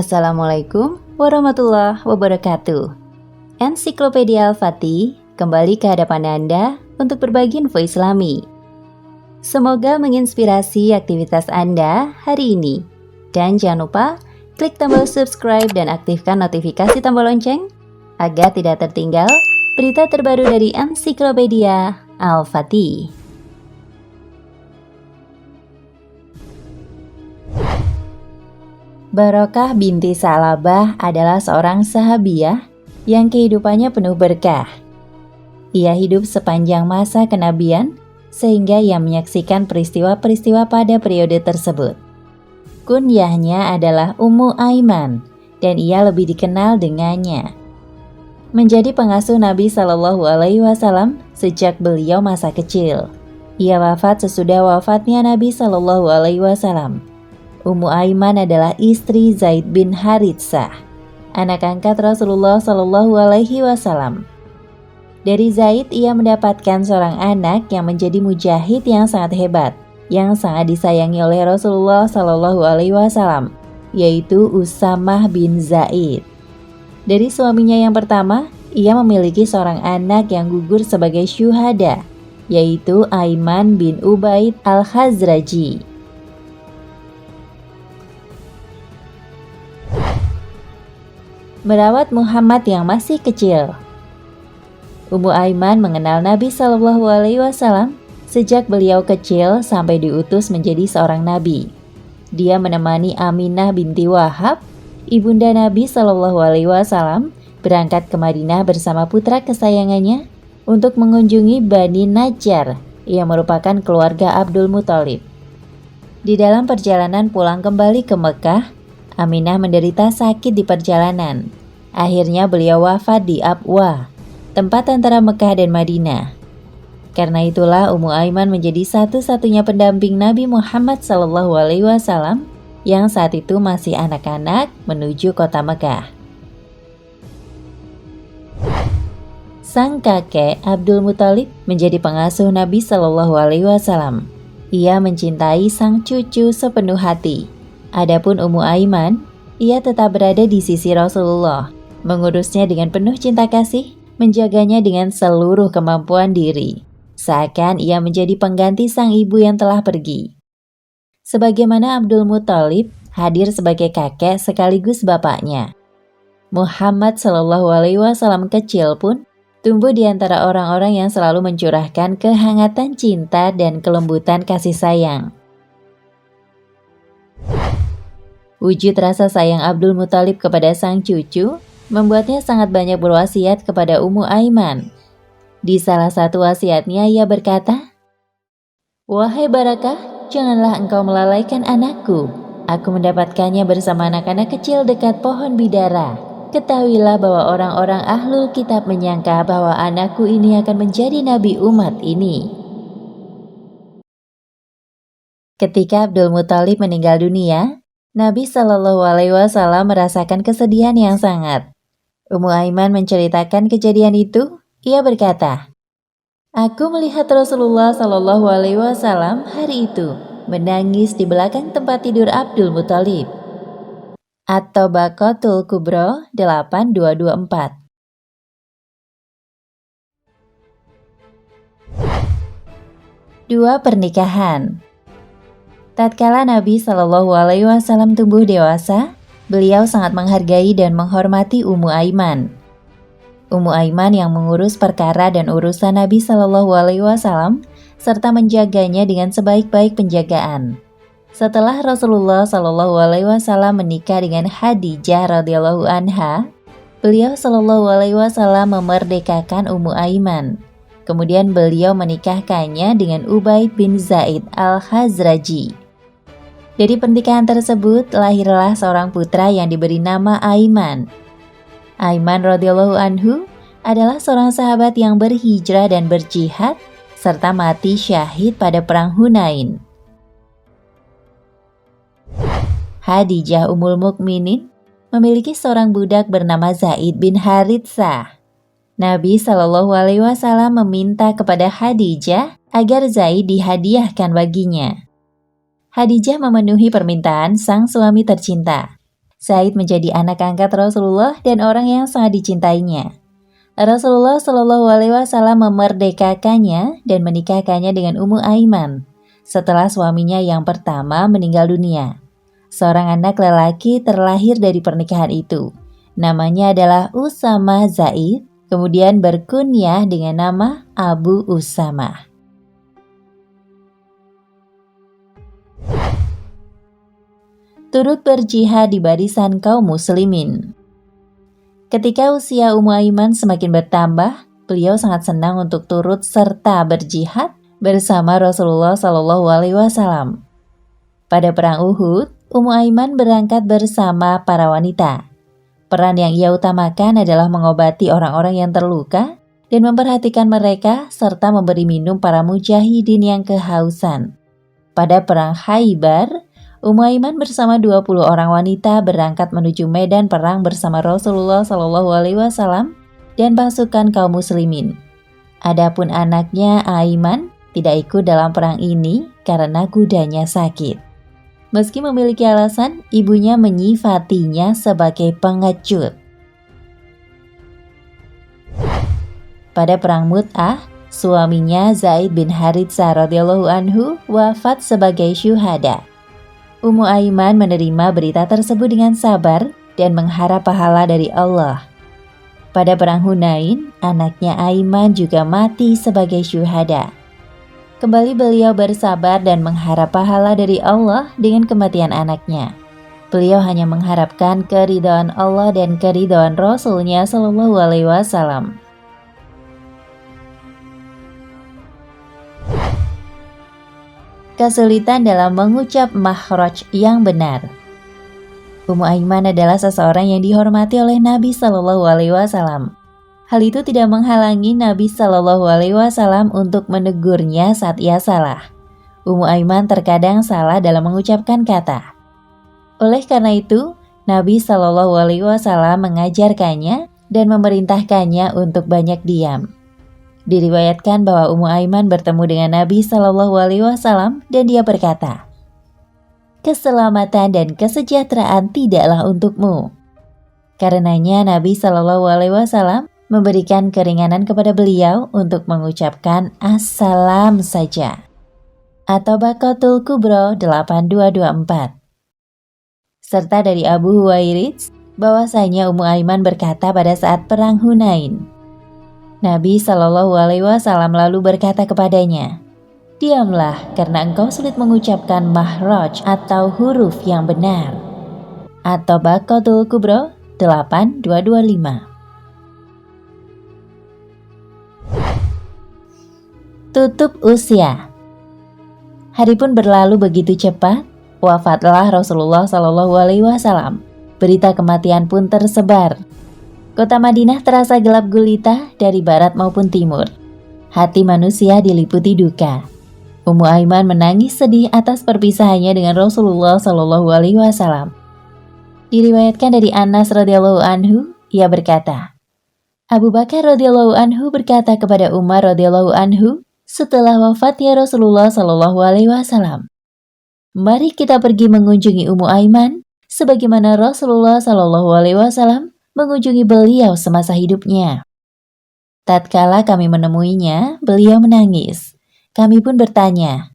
Assalamualaikum warahmatullahi wabarakatuh. Ensiklopedia Al-Fatih kembali ke hadapan Anda untuk berbagi info Islami. Semoga menginspirasi aktivitas Anda hari ini. Dan jangan lupa klik tombol subscribe dan aktifkan notifikasi tombol lonceng agar tidak tertinggal berita terbaru dari Ensiklopedia Al-Fatih. Barokah binti Sa'labah adalah seorang sahabiah yang kehidupannya penuh berkah. Ia hidup sepanjang masa kenabian sehingga ia menyaksikan peristiwa-peristiwa pada periode tersebut. Kunyahnya adalah Ummu Aiman dan ia lebih dikenal dengannya. Menjadi pengasuh Nabi Shallallahu Alaihi Wasallam sejak beliau masa kecil. Ia wafat sesudah wafatnya Nabi Shallallahu Alaihi Wasallam. Ummu Aiman adalah istri Zaid bin Haritsah, anak angkat Rasulullah Shallallahu Alaihi Wasallam. Dari Zaid ia mendapatkan seorang anak yang menjadi mujahid yang sangat hebat, yang sangat disayangi oleh Rasulullah Shallallahu Alaihi Wasallam, yaitu Usamah bin Zaid. Dari suaminya yang pertama, ia memiliki seorang anak yang gugur sebagai syuhada, yaitu Aiman bin Ubaid al-Khazraji. Merawat Muhammad yang masih kecil. Ummu Aiman mengenal Nabi Shallallahu Alaihi Wasallam sejak beliau kecil sampai diutus menjadi seorang nabi. Dia menemani Aminah binti Wahab, ibunda Nabi Shallallahu Alaihi Wasallam, berangkat ke Madinah bersama putra kesayangannya untuk mengunjungi Bani Najjar yang merupakan keluarga Abdul Muthalib. Di dalam perjalanan pulang kembali ke Mekah, Aminah menderita sakit di perjalanan. Akhirnya beliau wafat di Abwa, tempat antara Mekah dan Madinah. Karena itulah Ummu Aiman menjadi satu-satunya pendamping Nabi Muhammad SAW yang saat itu masih anak-anak menuju kota Mekah. Sang kakek Abdul Muthalib menjadi pengasuh Nabi SAW. Ia mencintai sang cucu sepenuh hati. Adapun Ummu Aiman, ia tetap berada di sisi Rasulullah, mengurusnya dengan penuh cinta kasih, menjaganya dengan seluruh kemampuan diri, seakan ia menjadi pengganti sang ibu yang telah pergi. Sebagaimana Abdul Muthalib hadir sebagai kakek sekaligus bapaknya, Muhammad Shallallahu Alaihi Wasallam kecil pun tumbuh di antara orang-orang yang selalu mencurahkan kehangatan cinta dan kelembutan kasih sayang. Wujud rasa sayang Abdul Muthalib kepada sang cucu membuatnya sangat banyak berwasiat kepada Ummu Aiman. Di salah satu wasiatnya ia berkata, "Wahai Barakah, janganlah engkau melalaikan anakku. Aku mendapatkannya bersama anak-anak kecil dekat pohon bidara. Ketahuilah bahwa orang-orang ahlul kitab menyangka bahwa anakku ini akan menjadi nabi umat ini." Ketika Abdul Muthalib meninggal dunia, Nabi Shallallahu Alaihi Wasallam merasakan kesedihan yang sangat. Ummu Aiman menceritakan kejadian itu. Ia berkata, "Aku melihat Rasulullah Shallallahu Alaihi Wasallam hari itu menangis di belakang tempat tidur Abdul Muthalib." At-Tabaqatul Kubra 8224. Dua pernikahan. Tatkala Nabi Shallallahu Alaihi Wasallam tumbuh dewasa, beliau sangat menghargai dan menghormati Ummu Aiman. Ummu Aiman yang mengurus perkara dan urusan Nabi Shallallahu Alaihi Wasallam serta menjaganya dengan sebaik-baik penjagaan. Setelah Rasulullah Shallallahu Alaihi Wasallam menikah dengan Khadijah radhiyallahu anha, beliau Shallallahu Alaihi Wasallam memerdekakan Ummu Aiman. Kemudian beliau menikahkannya dengan Ubaid bin Zaid al-Khazraji. Dari pernikahan tersebut lahirlah seorang putra yang diberi nama Aiman. Aiman radhiyallahu anhu adalah seorang sahabat yang berhijrah dan berjihad serta mati syahid pada perang Hunain. Khadijah Ummul Mukminin memiliki seorang budak bernama Zaid bin Haritsah. Nabi Shallallahu Alaihi Wasallam meminta kepada Khadijah agar Zaid dihadiahkan baginya. Khadijah memenuhi permintaan sang suami tercinta. Zaid menjadi anak angkat Rasulullah dan orang yang sangat dicintainya. Rasulullah Shallallahu Alaihi Wasallam memerdekakannya dan menikahkannya dengan Ummu Aiman setelah suaminya yang pertama meninggal dunia. Seorang anak lelaki terlahir dari pernikahan itu. Namanya adalah Usama Zaid, kemudian berkunyah dengan nama Abu Usama. Turut berjihad di barisan kaum muslimin. Ketika usia Ummu Aiman semakin bertambah, beliau sangat senang untuk turut serta berjihad bersama Rasulullah Shallallahu Alaihi Wasallam. Pada perang Uhud, Ummu Aiman berangkat bersama para wanita. Peran yang ia utamakan adalah mengobati orang-orang yang terluka dan memperhatikan mereka serta memberi minum para mujahidin yang kehausan. Pada perang Khaybar, Ummu Aiman bersama 20 orang wanita berangkat menuju medan perang bersama Rasulullah Shallallahu Alaihi Wasallam dan pasukan kaum muslimin. Adapun anaknya Aiman tidak ikut dalam perang ini karena kudanya sakit. Meski memiliki alasan, ibunya menyifatinya sebagai pengecut. Pada perang Mu'tah, suaminya Zaid bin Haritsah radhiyallahu anhu wafat sebagai syuhada. Ummu Aiman menerima berita tersebut dengan sabar dan mengharap pahala dari Allah. Pada perang Hunain, anaknya Aiman juga mati sebagai syuhada. Kembali beliau bersabar dan mengharap pahala dari Allah dengan kematian anaknya. Beliau hanya mengharapkan keridhaan Allah dan keridhaan Rasul-Nya Shallallahu Alaihi Wasallam. Kesulitan dalam mengucap makhraj yang benar. Ummu Aiman adalah seseorang yang dihormati oleh Nabi Shallallahu Alaihi Wasallam. Hal itu tidak menghalangi Nabi Shallallahu Alaihi Wasallam untuk menegurnya saat ia salah. Ummu Aiman terkadang salah dalam mengucapkan kata. Oleh karena itu, Nabi Shallallahu Alaihi Wasallam mengajarkannya dan memerintahkannya untuk banyak diam. Diriwayatkan bahwa Ummu Aiman bertemu dengan Nabi Shallallahu Alaihi Wasallam dan dia berkata, "Keselamatan dan kesejahteraan tidaklah untukmu." Karenanya Nabi Shallallahu Alaihi Wasallam memberikan keringanan kepada beliau untuk mengucapkan assalam saja. At-Tabaqatul Kubra 8224. Serta dari Abu Huwairits bahwasanya Ummu Aiman berkata pada saat perang Hunain. Nabi Shallallahu Alaihi Wasallam lalu berkata kepadanya, "Diamlah karena engkau sulit mengucapkan makhraj atau huruf yang benar." At-Tabaqatul Kubra 8225. Tutup usia. Hari pun berlalu begitu cepat, wafatlah Rasulullah Shallallahu Alaihi Wasallam. Berita kematian pun tersebar. Kota Madinah terasa gelap gulita dari barat maupun timur. Hati manusia diliputi duka. Ummu Aiman menangis sedih atas perpisahannya dengan Rasulullah Shallallahu Alaihi Wasallam. Diriwayatkan dari Anas radhiyallahu anhu, ia berkata, Abu Bakar radhiyallahu anhu berkata kepada Umar radhiyallahu anhu setelah wafatnya Rasulullah Shallallahu Alaihi Wasallam, "Mari kita pergi mengunjungi Ummu Aiman, sebagaimana Rasulullah Shallallahu Alaihi Wasallam mengunjungi beliau semasa hidupnya." Tatkala kami menemuinya, beliau menangis. Kami pun bertanya,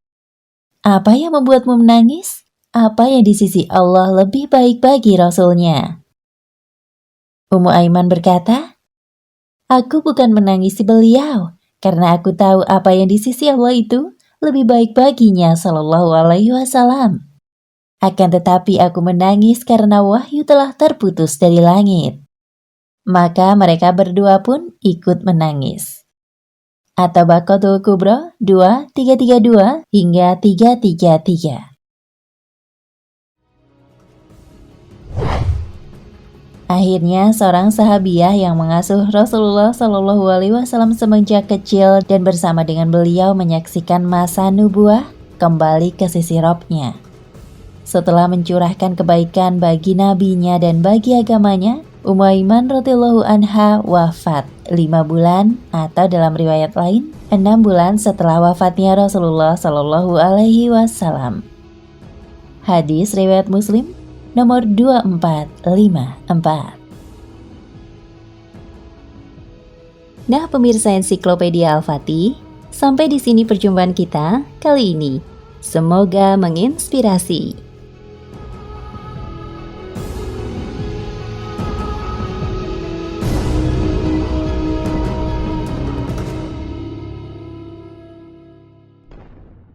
"Apa yang membuatmu menangis? Apa yang di sisi Allah lebih baik bagi Rasulnya?" Ummu Aiman berkata, "Aku bukan menangisi beliau, karena aku tahu apa yang di sisi Allah itu lebih baik baginya Shallallahu Alaihi Wasallam. Akan tetapi aku menangis karena wahyu telah terputus dari langit." Maka mereka berdua pun ikut menangis. At-Tabaqatul Kubra 2332 hingga 333. Akhirnya seorang sahabiah yang mengasuh Rasulullah Shallallahu Alaihi Wasallam semenjak kecil dan bersama dengan beliau menyaksikan masa nubuah kembali ke sisi Robnya. Setelah mencurahkan kebaikan bagi nabinya dan bagi agamanya, Ummu Aiman radhiyallahu anha wafat 5 bulan atau dalam riwayat lain 6 bulan setelah wafatnya Rasulullah Shallallahu Alaihi Wasallam. Hadis riwayat Muslim. nomor 2454. Nah, pemirsa Ensiklopedia Al-Fatih, sampai di sini perjumpaan kita kali ini. Semoga menginspirasi.